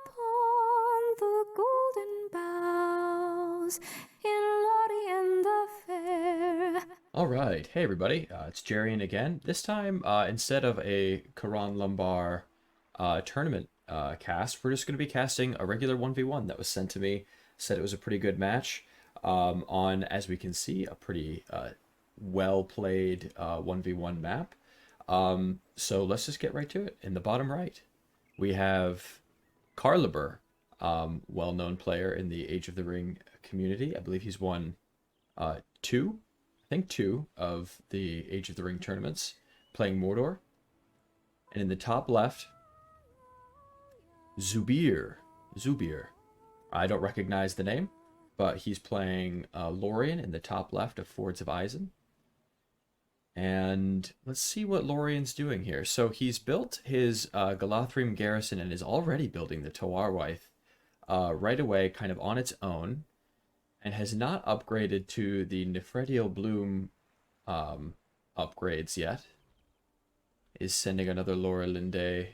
upon the golden boughs in Lorien the fair. All right. Hey, everybody. It's Jarian again. This time, instead of a Karan Lumbar tournament cast, we're just going to be casting a regular 1v1 that was sent to me. Said it was a pretty good match on, as we can see, a pretty well-played 1v1 map. So let's just get right to it. In the bottom right, we have Carliber, well-known player in the Age of the Ring community. I believe he's won two two of the Age of the Ring tournaments, playing Mordor. And in the top left, Xubir. Xubir. I don't recognize the name, but he's playing Lorien in the top left of Fords of Isen. And let's see what Lorien's doing here. So he's built his Galathrim garrison and is already building the Toarwaith right away, kind of on its own, and has not upgraded to the Nephredio Bloom upgrades yet. Is sending another Lorelinde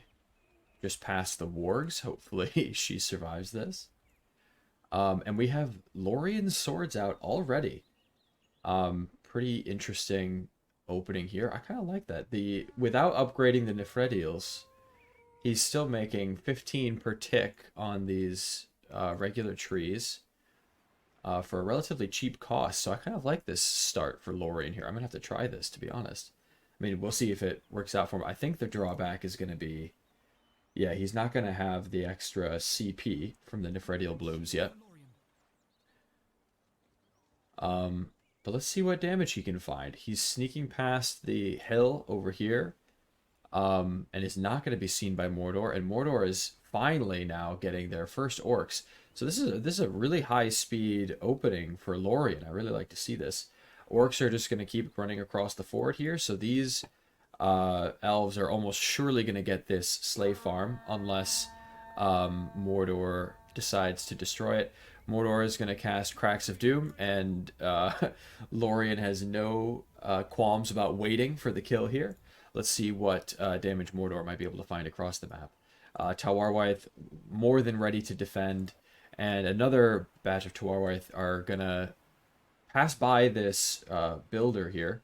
just past the wargs. Hopefully she survives this. And we have Lorien's swords out already. Pretty interesting opening here. I kind of like that. Without upgrading the Nephredials, he's still making 15 per tick on these regular trees. For a relatively cheap cost. So I kind of like this start for Lorien here. I'm going to have to try this, to be honest. I mean, we'll see if it works out for him. I think the drawback is going to be, yeah, he's not going to have the extra CP from the Nephredial Blooms yet. But let's see what damage he can find. He's sneaking past the hill over here, and is not going to be seen by Mordor. And Mordor is finally now getting their first orcs. So this is a really high speed opening for Lorien. I really like to see this. Orcs are just going to keep running across the ford here. So these elves are almost surely going to get this slave farm unless Mordor decides to destroy it. Mordor is going to cast Cracks of Doom, and Lorien has no qualms about waiting for the kill here. Let's see what damage Mordor might be able to find across the map. Toarwaith more than ready to defend. And another batch of Toarwaith are going to pass by this builder here.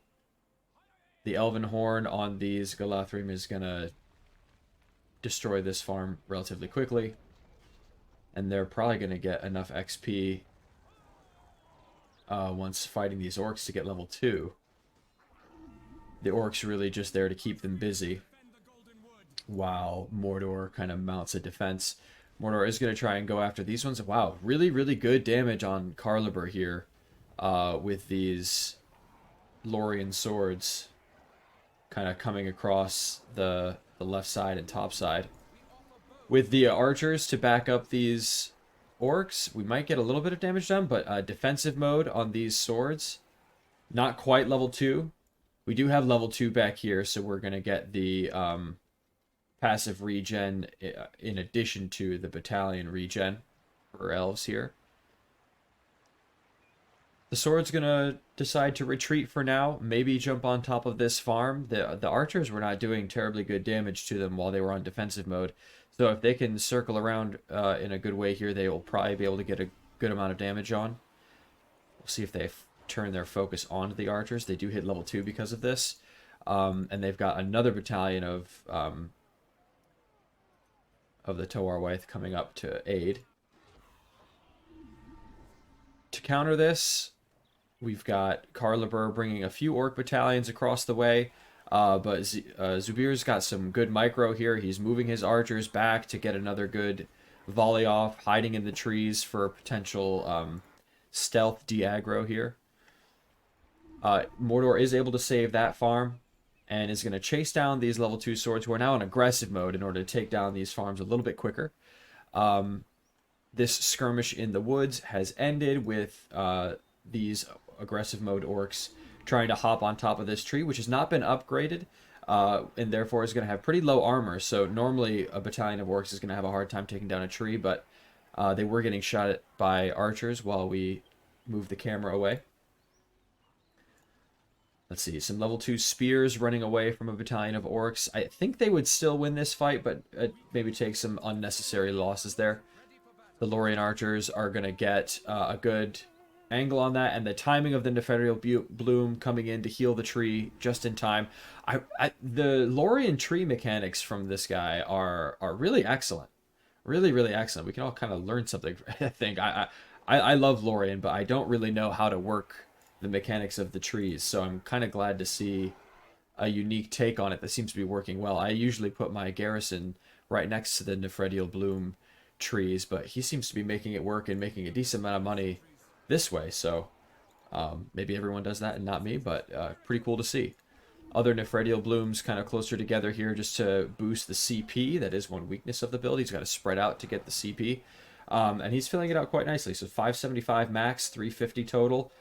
The Elven Horn on these Galathrim is going to destroy this farm relatively quickly. And they're probably going to get enough XP once fighting these orcs to get level 2. The orcs really just there to keep them busy, while Mordor kind of mounts a defense. Mordor is going to try and go after these ones. Wow, really, really good damage on Carliber here with these Lorien swords kind of coming across the left side and top side. With the archers to back up these orcs, we might get a little bit of damage done, but defensive mode on these swords, not quite level 2. We do have level 2 back here, so we're going to get the passive regen in addition to the battalion regen for elves here. The sword's gonna decide to retreat for now, maybe jump on top of this farm. The archers were not doing terribly good damage to them while they were on defensive mode, so if they can circle around in a good way here, they will probably be able to get a good amount of damage on. We'll see if they turn their focus onto the archers. They do hit level 2 because of this, and they've got another battalion of the Toarwaith coming up to aid. To counter this, we've got Carliber bringing a few orc battalions across the way, but Xubir's got some good micro here. He's moving his archers back to get another good volley off, hiding in the trees for potential stealth de-aggro here. Mordor is able to save that farm, and is going to chase down these level 2 swords who are now in aggressive mode in order to take down these farms a little bit quicker. This skirmish in the woods has ended with these aggressive mode orcs trying to hop on top of this tree, which has not been upgraded, and therefore is going to have pretty low armor. So normally a battalion of orcs is going to have a hard time taking down a tree, but they were getting shot at by archers while we move the camera away. Let's see, some level 2 spears running away from a battalion of orcs. I think they would still win this fight, but maybe take some unnecessary losses there. The Lorien archers are going to get a good angle on that, and the timing of the Nepherial Bloom coming in to heal the tree just in time. The Lorien tree mechanics from this guy are really excellent. Really, really excellent. We can all kind of learn something, I think. I love Lorien, but I don't really know how to work the mechanics of the trees, so I'm kind of glad to see a unique take on it that seems to be working well. I usually put my garrison right next to the Nepherial Bloom trees, but he seems to be making it work and making a decent amount of money this way, so maybe everyone does that and not me, but pretty cool to see. Other Nepherial Blooms kind of closer together here just to boost the CP. That is one weakness of the build. He's got to spread out to get the CP. And he's filling it out quite nicely. So 575 max, 350 total.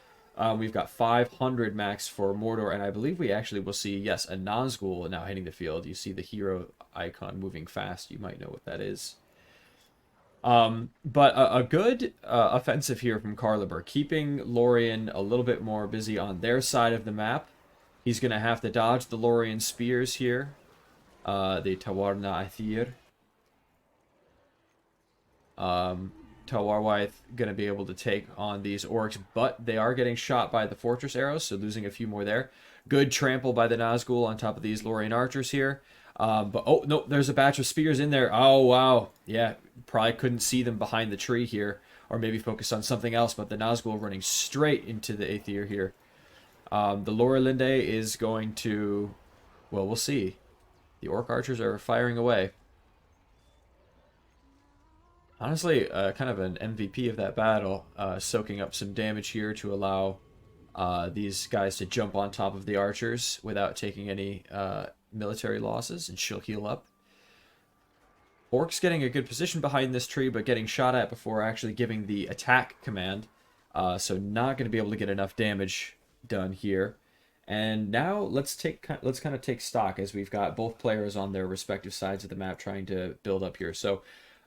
We've got 500 max for Mordor, and I believe we actually will see, yes, a Nazgul now hitting the field. You see the hero icon moving fast. You might know what that is. But a good offensive here from Carliber, keeping Lorien a little bit more busy on their side of the map. He's going to have to dodge the Lorien spears here. The Tawarna Athir. Tawarwaith going to be able to take on these orcs, but they are getting shot by the fortress arrows, so losing a few more there. Good trample by the Nazgul on top of these Lorien archers here. But, oh, no, there's a batch of spears in there. Oh, wow. Yeah, probably couldn't see them behind the tree here, or maybe focus on something else, but the Nazgul running straight into the Aether here. The Lorelinde is going to, well, we'll see. The orc archers are firing away. Honestly, kind of an MVP of that battle, soaking up some damage here to allow these guys to jump on top of the archers without taking any military losses, and she'll heal up. Orcs getting a good position behind this tree, but getting shot at before actually giving the attack command, so not going to be able to get enough damage done here. And now let's kind of take stock as we've got both players on their respective sides of the map trying to build up here. So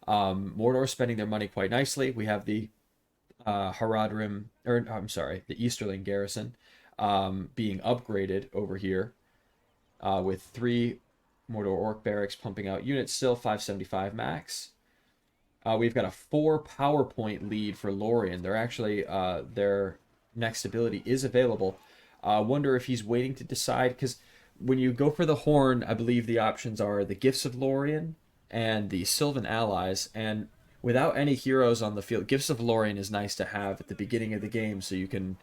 Mordor spending their money quite nicely. We have the Haradrim, or I'm sorry, the Easterling garrison being upgraded over here with 3 Mordor orc barracks pumping out units still, 575 max. We've got a 4 power point lead for Lorien. They're actually, their next ability is available. Wonder if he's waiting to decide, because when you go for the Horn, I believe the options are the Gifts of Lorien and the Sylvan Allies, and without any heroes on the field, Gifts of Lorien is nice to have at the beginning of the game so you can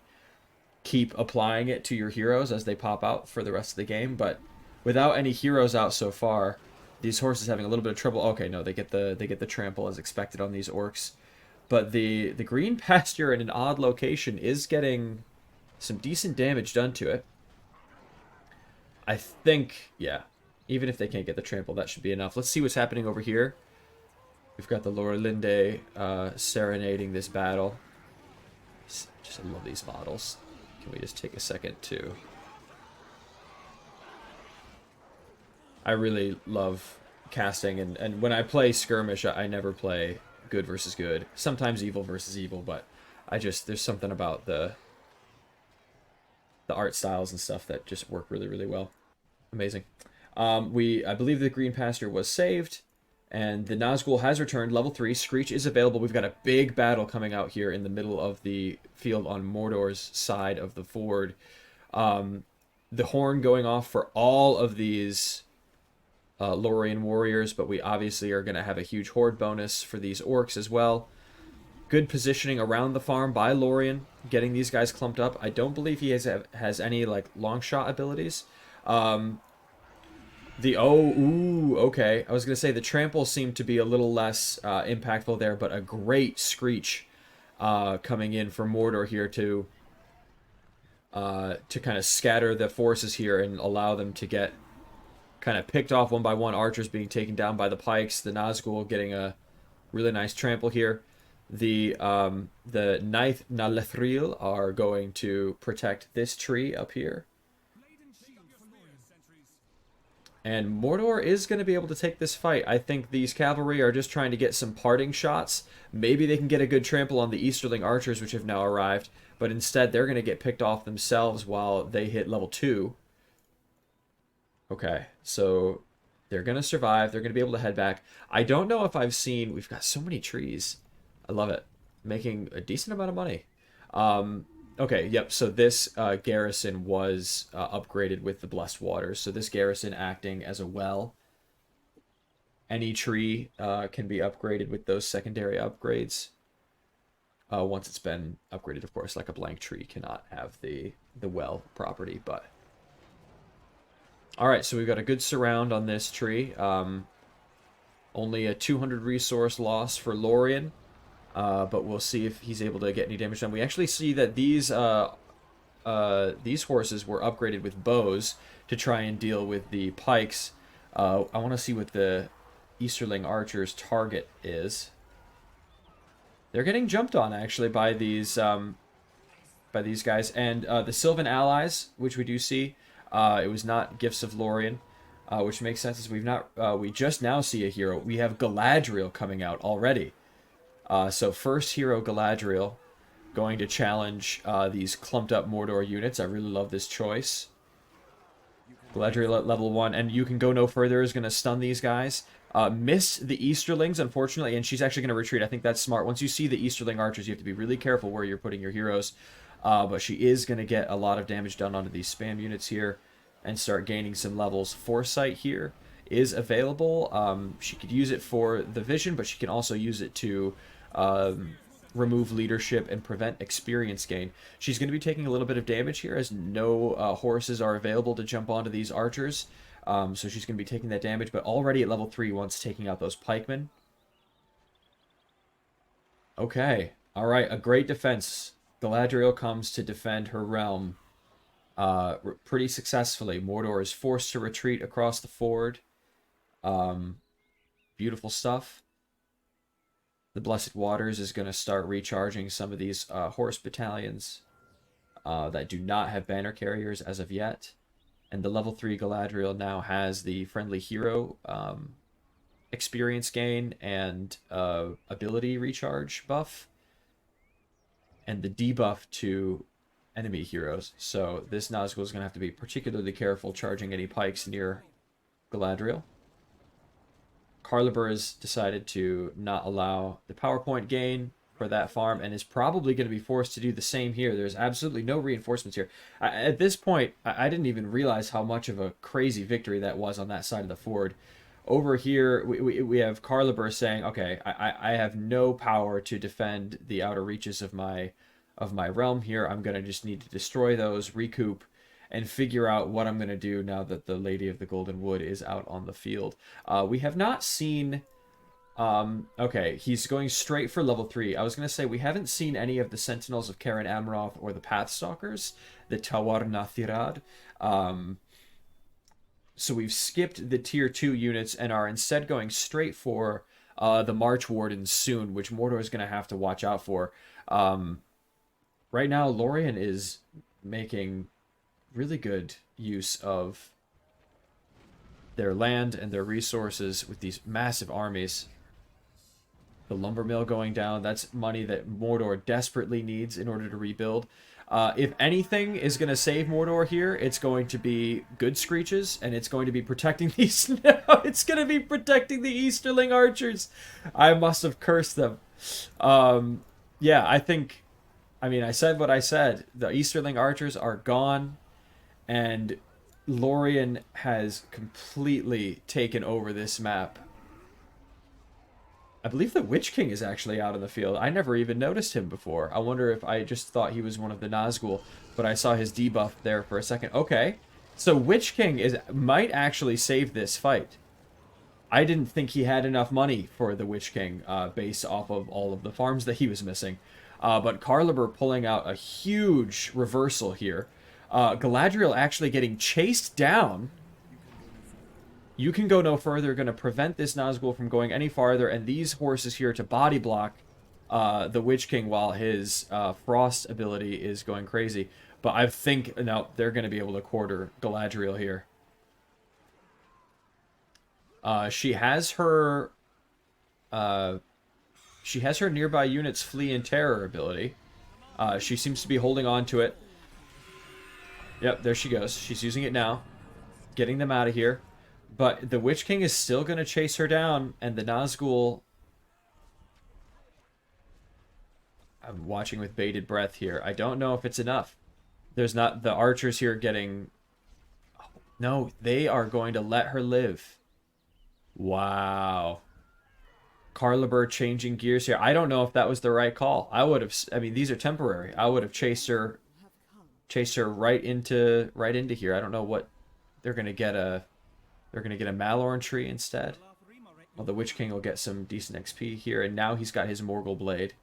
keep applying it to your heroes as they pop out for the rest of the game, but without any heroes out so far, these horses having a little bit of trouble. Okay, no, they get the trample as expected on these orcs. But the green pasture in an odd location is getting some decent damage done to it. I think, yeah, even if they can't get the trample, that should be enough. Let's see what's happening over here. We've got the Lorelinde serenading this battle. Just love these models. Can we just take a second to... I really love casting, and when I play skirmish, I never play good versus good. Sometimes evil versus evil, but there's something about the art styles and stuff that just work really, really well. Amazing. I believe the green pasture was saved, and the Nazgul has returned, level 3. Screech is available. We've got a big battle coming out here in the middle of the field on Mordor's side of the ford. The horn going off for all of these Lorien warriors, but we obviously are going to have a huge horde bonus for these orcs as well. Good positioning around the farm by Lorien, getting these guys clumped up. I don't believe he has any like long shot abilities. Okay. I was going to say the trample seemed to be a little less impactful there, but a great screech coming in for Mordor here to kind of scatter the forces here and allow them to get kind of picked off one by one. Archers being taken down by the pikes. The Nazgul getting a really nice trample here. The Ninth Nalethril are going to protect this tree up here. And Mordor is going to be able to take this fight. I think these cavalry are just trying to get some parting shots. Maybe they can get a good trample on the Easterling archers, which have now arrived. but instead they're going to get picked off themselves while they hit level 2. Okay, so they're going to survive. They're going to be able to head back. I don't know if I've seen... We've got so many trees. I love it. Making a decent amount of money. Okay, yep, so this garrison was upgraded with the Blessed Waters. So this garrison acting as a well. Any tree can be upgraded with those secondary upgrades. Once it's been upgraded, of course, like a blank tree cannot have the well property, but... Alright, so we've got a good surround on this tree. Only a 200 resource loss for Lorien. But we'll see if he's able to get any damage done. We actually see that these horses were upgraded with bows to try and deal with the pikes. I want to see what the Easterling archers' target is. They're getting jumped on, actually, by these guys. And the Sylvan allies, which we do see, it was not Gifts of Lorien, which makes sense as we just now see a hero. We have Galadriel coming out already. So first hero Galadriel going to challenge these clumped up Mordor units. I really love this choice. Galadriel at level 1, and you can go no further is going to stun these guys. Miss the Easterlings, unfortunately, and she's actually going to retreat. I think that's smart. Once you see the Easterling archers, you have to be really careful where you're putting your heroes. But she is going to get a lot of damage done onto these spam units here and start gaining some levels. Foresight here is available. She could use it for the vision, but she can also use it to remove leadership and prevent experience gain. She's going to be taking a little bit of damage here as no horses are available to jump onto these archers. So she's going to be taking that damage, but already at level 3 once taking out those pikemen. Okay. Alright, a great defense. Galadriel comes to defend her realm pretty successfully. Mordor is forced to retreat across the ford. Beautiful stuff. The Blessed Waters is going to start recharging some of these horse battalions that do not have banner carriers as of yet. And the level 3 Galadriel now has the friendly hero experience gain and ability recharge buff. And the debuff to enemy heroes. So this Nazgul is going to have to be particularly careful charging any pikes near Galadriel. Carliber has decided to not allow the power point gain for that farm and is probably going to be forced to do the same here. There's absolutely no reinforcements here. At this point, I didn't even realize how much of a crazy victory that was on that side of the ford. Over here, we have Carliber saying, okay, I have no power to defend the outer reaches of my realm here. I'm going to just need to destroy those, recoup, and figure out what I'm going to do now that the Lady of the Golden Wood is out on the field. We have not seen... okay, he's going straight for level 3. I was going to say, we haven't seen any of the Sentinels of Karen Amroth or the Pathstalkers, the Tawar Nathirad. So we've skipped the tier 2 units and are instead going straight for the March Wardens soon, which Mordor is going to have to watch out for. Right now, Lorien is making really good use of their land and their resources with these massive armies. The lumber mill going down, that's money that Mordor desperately needs in order to rebuild. If anything is going to save Mordor here, it's going to be good screeches, and it's going to be protecting these... No, it's going to be protecting the Easterling archers. I must have cursed them. Yeah, I think... I mean, I said what I said. The Easterling archers are gone, and Lorien has completely taken over this map. I believe the Witch King is actually out in the field. I never even noticed him before. I wonder if I just thought he was one of the Nazgul, but I saw his debuff there for a second. Okay, so Witch King might actually save this fight. I didn't think he had enough money for the Witch King based off of all of the farms that he was missing. But Carliber pulling out a huge reversal here. Galadriel actually getting chased down. You can go no further, going to prevent this Nazgul from going any farther, and these horses here to body block the Witch King while his Frost ability is going crazy. But I think, no, they're going to be able to quarter Galadriel here. She has her nearby units flee in terror ability. She seems to be holding on to it. Yep, there she goes. She's using it now. Getting them out of here. But the Witch King is still going to chase her down, and the Nazgul... I'm watching with bated breath here. I don't know if it's enough. There's not... The archers here getting... No, they are going to let her live. Wow. Carliber changing gears here. I don't know if that was the right call. I would have... I mean, these are temporary. I would have chased her right into here. I don't know what... They're going to get a... They're going to get a Malorn tree instead. Well, the Witch King will get some decent XP here, and now he's got his Morgul Blade.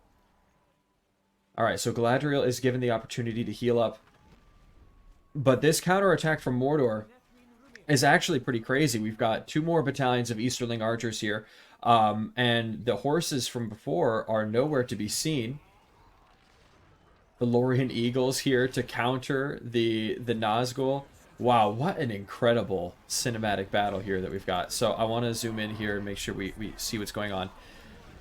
Alright, so Galadriel is given the opportunity to heal up. But this counterattack from Mordor is actually pretty crazy. We've got 2 more battalions of Easterling archers here, and the horses from before are nowhere to be seen. The Lorien Eagles here to counter the Nazgul. Wow, what an incredible cinematic battle here that we've got. So I want to zoom in here and make sure we see what's going on.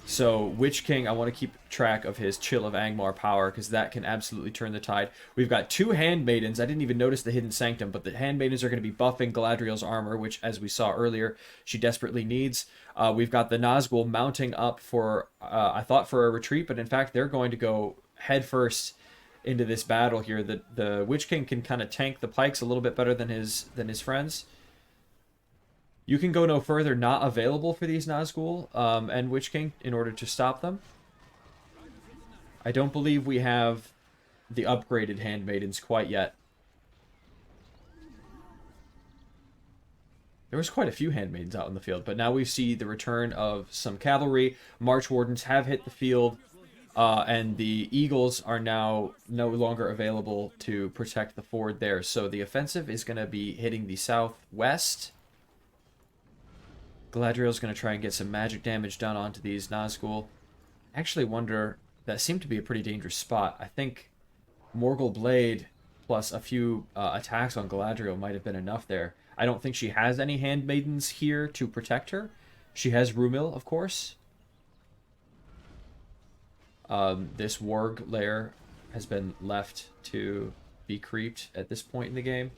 So Witch King, I want to keep track of his Chill of Angmar power, because that can absolutely turn the tide. We've got 2 Handmaidens. I didn't even notice the Hidden Sanctum, but the Handmaidens are going to be buffing Galadriel's armor, which, as we saw earlier, she desperately needs. We've got the Nazgul mounting up for, I thought for a retreat, but in fact they're going to go head first into this battle here. The Witch King can kind of tank the pikes a little bit better than his friends. You can go no further, not available for these Nazgul and Witch King in order to stop them. I don't believe we have the upgraded Handmaidens quite yet. There was quite a few Handmaidens out in the field, but now we see the return of some cavalry. March Wardens have hit the field, and the Eagles are now no longer available to protect the ford there. So the offensive is going to be hitting the southwest. Galadriel's going to try and get some magic damage done onto these Nazgul. I actually wonder... That seemed to be a pretty dangerous spot. I think Morgul Blade plus a few attacks on Galadriel might have been enough there. I don't think she has any Handmaidens here to protect her. She has Rumil, of course. This Warg lair has been left to be creeped at this point in the game.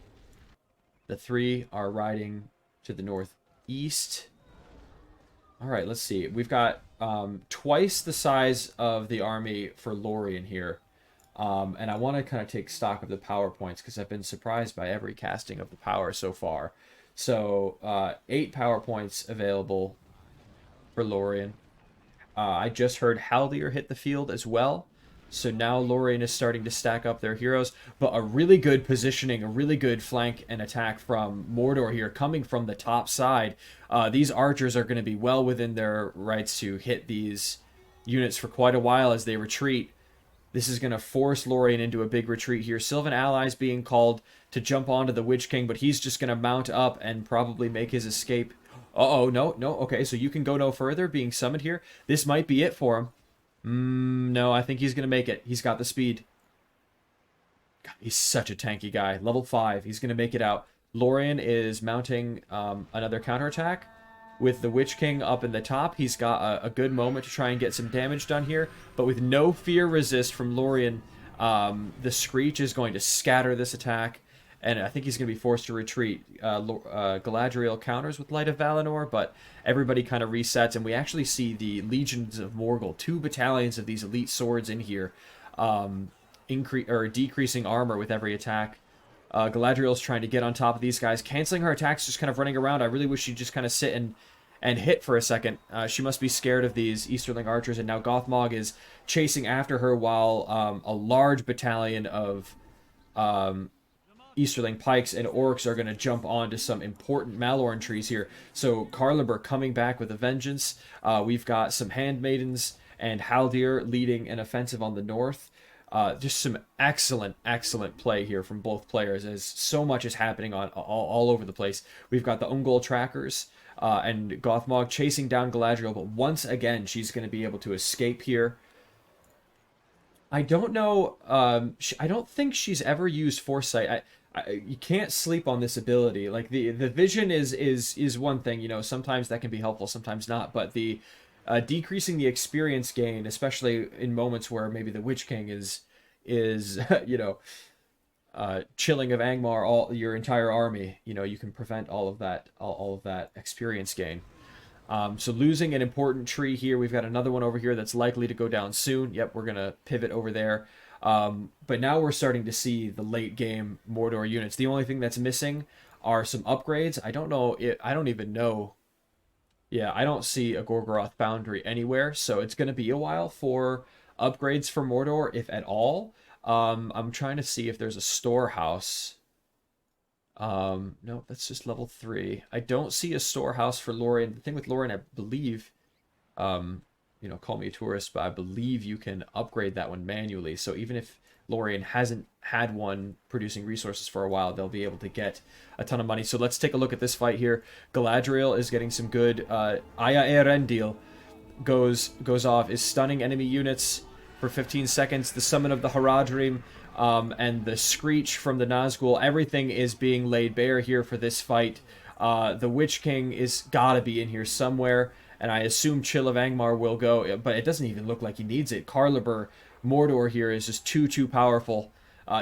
The 3 are riding to the northeast. Alright, let's see. We've got twice the size of the army for Lorien here. And I want to kind of take stock of the power points, because I've been surprised by every casting of the power so far. So, 8 power points available for Lorien. I just heard Haldir hit the field as well. So now Lorien is starting to stack up their heroes. But a really good positioning, a really good flank and attack from Mordor here, coming from the top side. These archers are going to be well within their rights to hit these units for quite a while as they retreat. This is going to force Lorien into a big retreat here. Sylvan allies being called to jump onto the Witch King, but he's just going to mount up and probably make his escape. Uh-oh, no. Okay, so you can go no further, being summoned here. This might be it for him. No, I think he's going to make it. He's got the speed. God, he's such a tanky guy. Level 5. He's going to make it out. Lorien is mounting another counterattack with the Witch King up in the top. He's got a good moment to try and get some damage done here. But with no fear resist from Lorien, the Screech is going to scatter this attack. And I think he's going to be forced to retreat. Galadriel counters with Light of Valinor, but everybody kind of resets, and we actually see the Legions of Morgul, 2 battalions of these elite swords in here, decreasing armor with every attack. Galadriel's trying to get on top of these guys, canceling her attacks, just kind of running around. I really wish she'd just kind of sit and hit for a second. She must be scared of these Easterling archers, and now Gothmog is chasing after her while a large battalion of Easterling pikes and orcs are going to jump onto some important Malorn trees here. So Carliber coming back with a vengeance. We've got some Handmaidens and Haldir leading an offensive on the north. Just some excellent play here from both players, as so much is happening on all over the place. We've got the Ungol trackers and Gothmog chasing down Galadriel, but once again she's going to be able to escape here. I don't know. I don't think she's ever used Foresight. You can't sleep on this ability. Like the vision is one thing. You know, sometimes that can be helpful, sometimes not. But the decreasing the experience gain, especially in moments where maybe the Witch King is is, you know, chilling of Angmar all your entire army, you know, you can prevent all of that, all of that experience gain. So losing an important tree here. We've got another one over here that's likely to go down soon. Yep, we're going to pivot over there. But now we're starting to see the late game Mordor units. The only thing that's missing are some upgrades. I don't know. I don't even know. Yeah, I don't see a Gorgoroth Foundry anywhere. So it's going to be a while for upgrades for Mordor, if at all. I'm trying to see if there's a storehouse. No, that's just level 3. I don't see a storehouse for Lorien. The thing with Lorien, I believe, you know, call me a tourist, but I believe you can upgrade that one manually. So even if Lorien hasn't had one producing resources for a while, they'll be able to get a ton of money. So let's take a look at this fight here. Galadriel is getting some good. AotR goes off, is stunning enemy units for 15 seconds. The summon of the Haradrim, and the screech from the Nazgul, everything is being laid bare here for this fight. The Witch King is gotta be in here somewhere, and I assume Chill of Angmar will go, but it doesn't even look like he needs it. Carliber, Mordor here is just too powerful,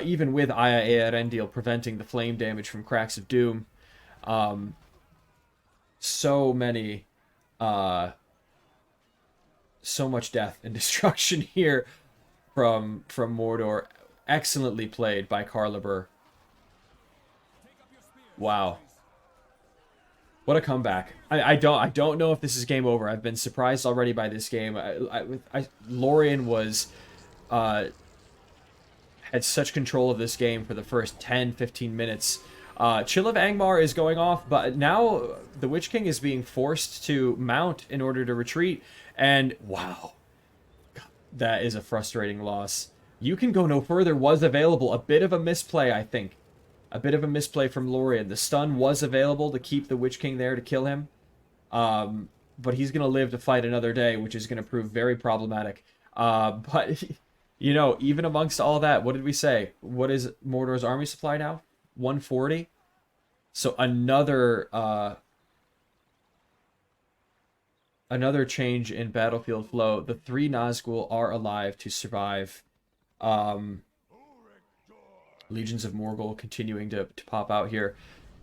even with AotR preventing the flame damage from Cracks of Doom. So many, so much death and destruction here from Mordor. Excellently played by Carliber. Wow. What a comeback. I don't know if this is game over. I've been surprised already by this game. Lorien was had such control of this game for the first 10-15 minutes. Chill of Angmar is going off, but now the Witch King is being forced to mount in order to retreat, and wow. That is a frustrating loss. You can go no further was available. A bit of a misplay, I think. A bit of a misplay from Lorien. The stun was available to keep the Witch King there to kill him. But he's going to live to fight another day, which is going to prove very problematic. But, you know, even amongst all that, what did we say? What is Mordor's army supply now? 140? So another change in battlefield flow. The 3 Nazgul are alive to survive. Legions of Morgul continuing to pop out here.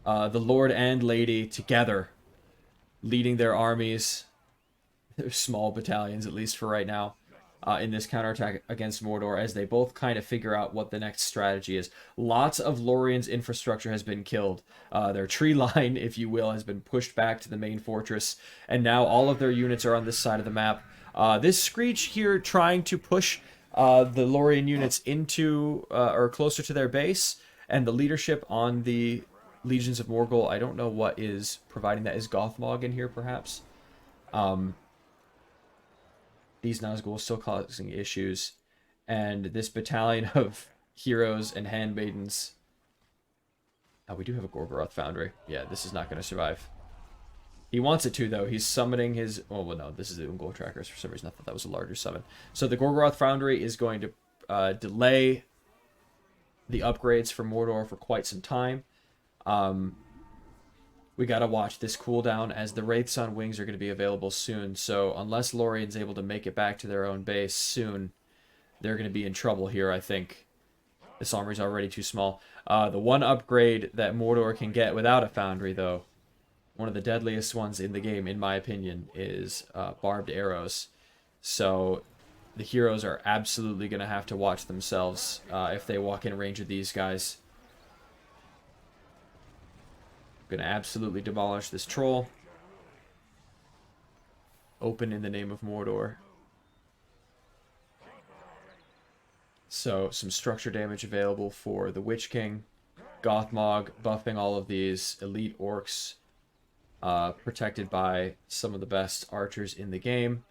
The Lord and Lady together leading their armies, their small battalions at least for right now, in this counterattack against Mordor, as they both kind of figure out what the next strategy is. Lots of Lorien's infrastructure has been killed. Their tree line, if you will, has been pushed back to the main fortress, and now all of their units are on this side of the map. This Screech here trying to push the Lorien units into or closer to their base, and the leadership on the Legions of Morgul. I don't know what is providing that. Is Gothmog in here, perhaps? These Nazgul still causing issues, and this battalion of heroes and handmaidens. Oh, we do have a Gorgoroth Foundry. Yeah, this is not going to survive. He wants it to, though. He's summoning his... Oh, well, no, this is the Ungol Trackers. For some reason, I thought that was a larger summon. So the Gorgoroth Foundry is going to delay the upgrades for Mordor for quite some time. We gotta watch this cooldown, as the Wraiths on Wings are going to be available soon. So unless Lorien's able to make it back to their own base soon, they're going to be in trouble here, I think. This armory's already too small. The one upgrade that Mordor can get without a Foundry, though, one of the deadliest ones in the game, in my opinion, is barbed arrows. So the heroes are absolutely going to have to watch themselves if they walk in range of these guys. Going to absolutely demolish this troll. Open in the name of Mordor. So some structure damage available for the Witch King. Gothmog buffing all of these elite orcs. Protected by some of the best archers in the game.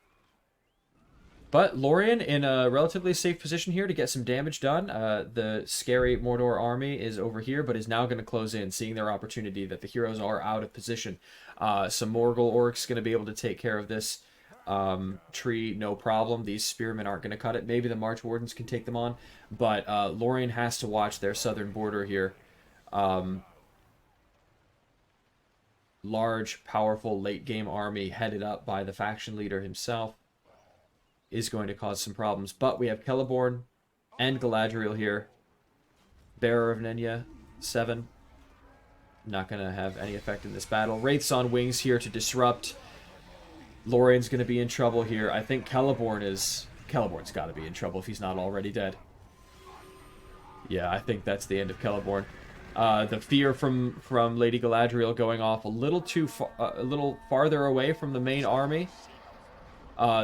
But Lorien in a relatively safe position here to get some damage done. The scary Mordor army is over here, but is now going to close in, seeing their opportunity that the heroes are out of position. Some Morgul orcs going to be able to take care of this tree, no problem. These spearmen aren't going to cut it. Maybe the March Wardens can take them on, but Lorien has to watch their southern border here. Large, powerful late-game army headed up by the faction leader himself is going to cause some problems. But we have Celeborn and Galadriel here. Bearer of Nenya, 7. Not going to have any effect in this battle. Wraiths on Wings here to disrupt. Lorien's going to be in trouble here. I think Celeborn's got to be in trouble if he's not already dead. Yeah, I think that's the end of Celeborn. The fear from Lady Galadriel going off a little farther away from the main army.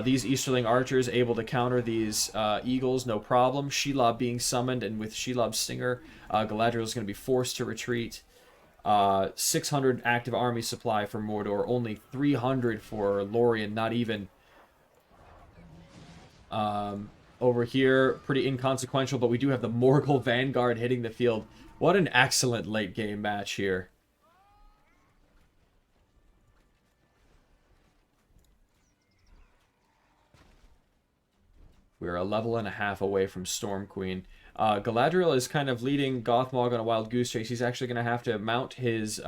These Easterling archers able to counter these eagles, no problem. Shelob being summoned, and with Shelob's stinger, Galadriel is going to be forced to retreat. 600 active army supply for Mordor, only 300 for Lorien, not even. Over here, pretty inconsequential, but we do have the Morgul Vanguard hitting the field. What an excellent late game match here. We're a level and a half away from Storm Queen. Galadriel is kind of leading Gothmog on a wild goose chase. He's actually going to have to mount his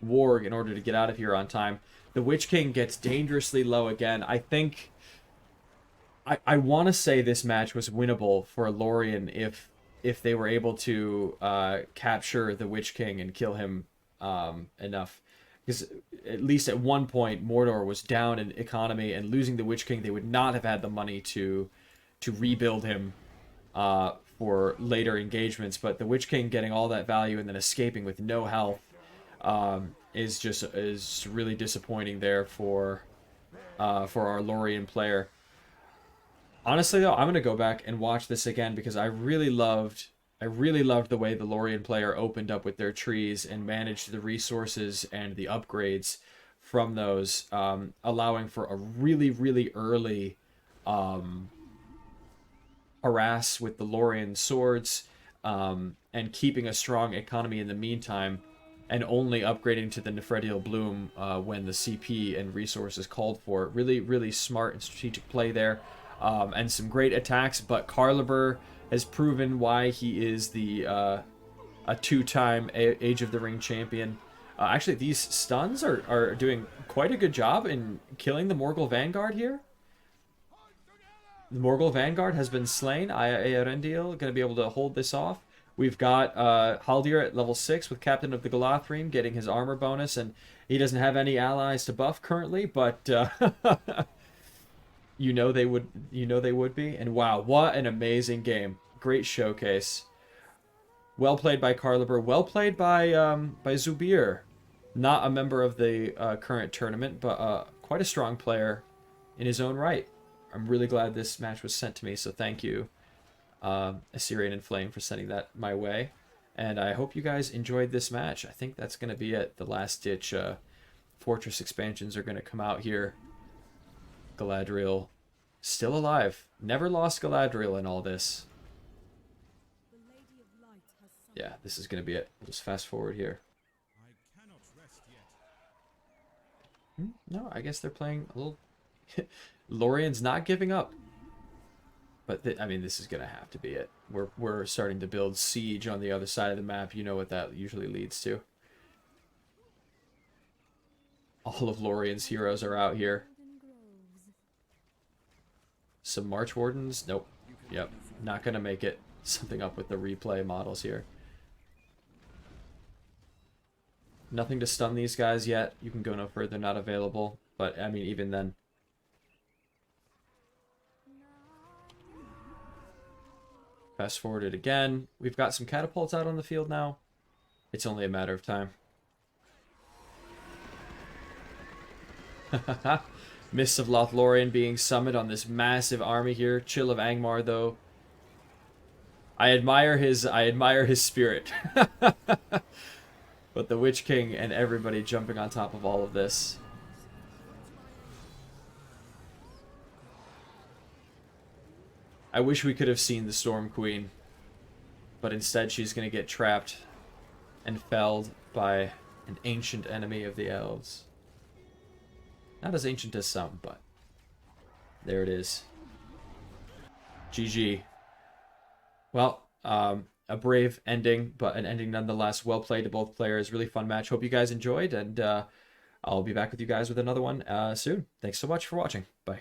warg in order to get out of here on time. The Witch King gets dangerously low again. I think... I want to say this match was winnable for Lorien if they were able to capture the Witch King and kill him enough. Because at least at one point, Mordor was down in economy, and losing the Witch King, they would not have had the money to rebuild him for later engagements. But the Witch King getting all that value and then escaping with no health is really disappointing there for our Lorien player. Honestly, though, I'm going to go back and watch this again because I really loved the way the Lorien player opened up with their trees and managed the resources and the upgrades from those, allowing for a really, really early harass with the Lorien swords, and keeping a strong economy in the meantime, and only upgrading to the Nephridial Bloom when the CP and resources called for it. Really, really smart and strategic play there. And some great attacks, but Carliber has proven why he is a 2-time Age of the Ring champion. Actually, these stuns are doing quite a good job in killing the Morgul Vanguard here. The Morgul Vanguard has been slain. Eärendil going to be able to hold this off. We've got Haldir at level 6 with Captain of the Galathrim getting his armor bonus, and he doesn't have any allies to buff currently, but... You know they would be. And wow, what an amazing game. Great showcase. Well played by Carliber. Well played by Xubir. Not a member of the current tournament, but quite a strong player in his own right. I'm really glad this match was sent to me, so thank you, Assyrian and Flame, for sending that my way. And I hope you guys enjoyed this match. I think that's going to be it. The last-ditch Fortress expansions are going to come out here. Galadriel still alive. Never lost Galadriel in all this. Yeah, this is going to be it. We'll just fast forward here. No, I guess they're playing a little... Lorien's not giving up. But, I mean, this is going to have to be it. We're starting to build siege on the other side of the map. You know what that usually leads to. All of Lorien's heroes are out here. Some March Wardens? Nope. Yep. Not going to make it. Something up with the replay models here. Nothing to stun these guys yet. You can go no further, not available. But, I mean, even then. Fast forward it again. We've got some catapults out on the field now. It's only a matter of time. Mists of Lothlorien being summoned on this massive army here. Chill of Angmar, though. I admire his spirit. But the Witch King and everybody jumping on top of all of this. I wish we could have seen the Storm Queen. But instead she's going to get trapped and felled by an ancient enemy of the elves. Not as ancient as some, but there it is. GG. Well, a brave ending, but an ending nonetheless. Well played to both players. Really fun match. Hope you guys enjoyed, and I'll be back with you guys with another one soon. Thanks so much for watching. Bye.